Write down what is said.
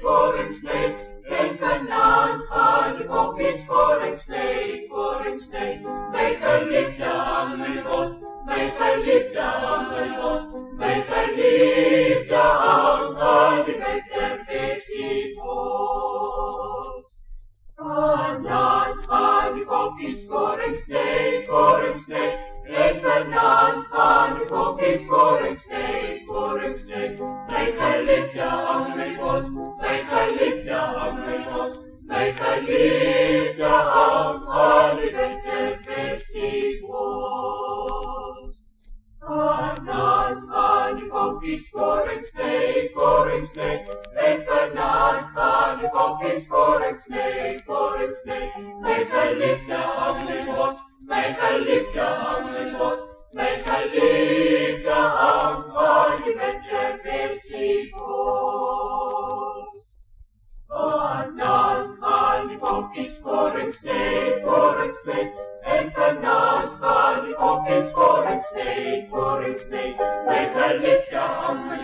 Scoring snake, leven aan de kokkie, scoring snake. Mijn geliefde Angelos, mijn geliefde Angelos, mijn geliefde Angelos, die met de visibos. Aan de kokkie, scoring snake, leven aan de kokkie, scoring snake. Mijn geliefde Angelos, mijn geliefde Angelos, mijn geliefde Angelos, die met de visibos. Aan de kokkie, scoring snake, leven aan de kokkie, scoring snake. Mijn geliefde Angelos, mijn geliefde Angelos, mijn geliefde Angelos, die met de visibos. Aan de kokkie, scoring snake, even aan de kokkie, scoring snake. Mijn geliefde Angelos,